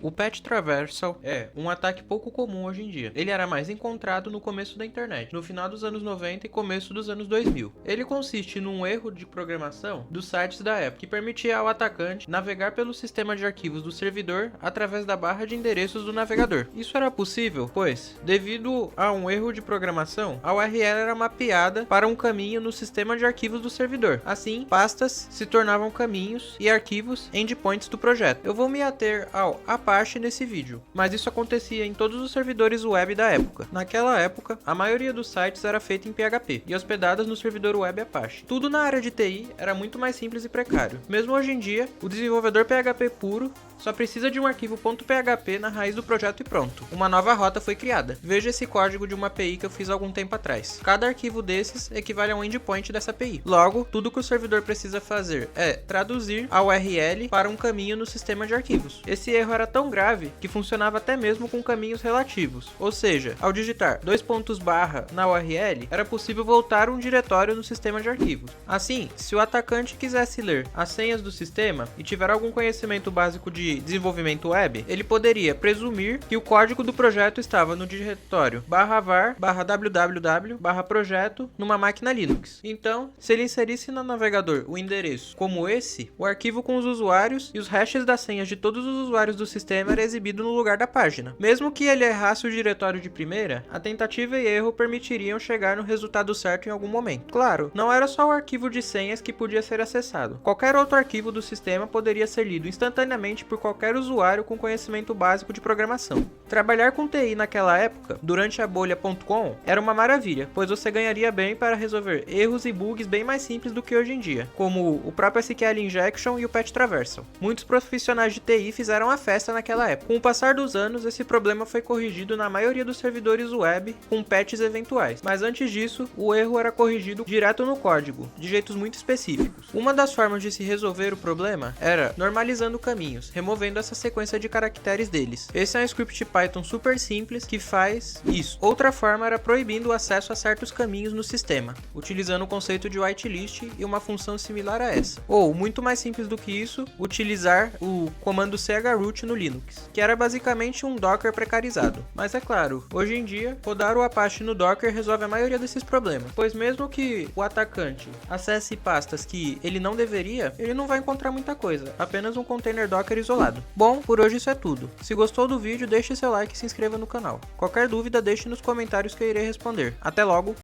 O Patch Traversal é um ataque pouco comum hoje em dia. Ele era mais encontrado no começo da internet, no final dos anos 90 e começo dos anos 2000. Ele consiste num erro de programação dos sites da época, que permitia ao atacante navegar pelo sistema de arquivos do servidor através da barra de endereços do navegador. Isso era possível, pois, devido a um erro de programação, a URL era mapeada para um caminho no sistema de arquivos do servidor. Assim, pastas se tornavam caminhos e arquivos endpoints do projeto. Eu vou me ater ao Apache nesse vídeo, mas isso acontecia em todos os servidores web da época. Naquela época, a maioria dos sites era feita em PHP e hospedadas no servidor web Apache. Tudo na área de TI era muito mais simples e precário. Mesmo hoje em dia, o desenvolvedor PHP puro só precisa de um arquivo .php na raiz do projeto e pronto. Uma nova rota foi criada. Veja esse código de uma API que eu fiz algum tempo atrás. Cada arquivo desses equivale a um endpoint dessa API. Logo, tudo que o servidor precisa fazer é traduzir a URL para um caminho no sistema de arquivos. Esse erro era tão grave que funcionava até mesmo com caminhos relativos. Ou seja, ao digitar // na URL, era possível voltar um diretório no sistema de arquivos. Assim, se o atacante quisesse ler as senhas do sistema e tiver algum conhecimento básico de desenvolvimento web, ele poderia presumir que o código do projeto estava no diretório /var/www/projeto numa máquina Linux. Então, se ele inserisse no navegador o endereço como esse, o arquivo com os usuários e os hashes das senhas de todos os usuários do sistema era exibido no lugar da página. Mesmo que ele errasse o diretório de primeira, a tentativa e erro permitiriam chegar no resultado certo em algum momento. Claro, não era só o arquivo de senhas que podia ser acessado. Qualquer outro arquivo do sistema poderia ser lido instantaneamente por qualquer usuário com conhecimento básico de programação. Trabalhar com TI naquela época, durante a bolha.com, era uma maravilha, pois você ganharia bem para resolver erros e bugs bem mais simples do que hoje em dia, como o próprio SQL Injection e o Patch Traversal. Muitos profissionais de TI fizeram a festa naquela época. Com o passar dos anos, esse problema foi corrigido na maioria dos servidores web com patches eventuais, mas antes disso, o erro era corrigido direto no código, de jeitos muito específicos. Uma das formas de se resolver o problema era normalizando caminhos, removendo essa sequência de caracteres deles. Esse é um script Python super simples que faz isso. Outra forma era proibindo o acesso a certos caminhos no sistema, utilizando o conceito de whitelist e uma função similar a essa. Ou, muito mais simples do que isso, utilizar o comando chroot no Linux, que era basicamente um Docker precarizado. Mas é claro, hoje em dia, rodar o Apache no Docker resolve a maioria desses problemas, pois mesmo que o atacante acesse pastas que ele não deveria, ele não vai encontrar muita coisa, apenas um container Docker isolado. Bom, por hoje isso é tudo. Se gostou do vídeo, deixe seu like e se inscreva no canal. Qualquer dúvida, deixe nos comentários que eu irei responder. Até logo!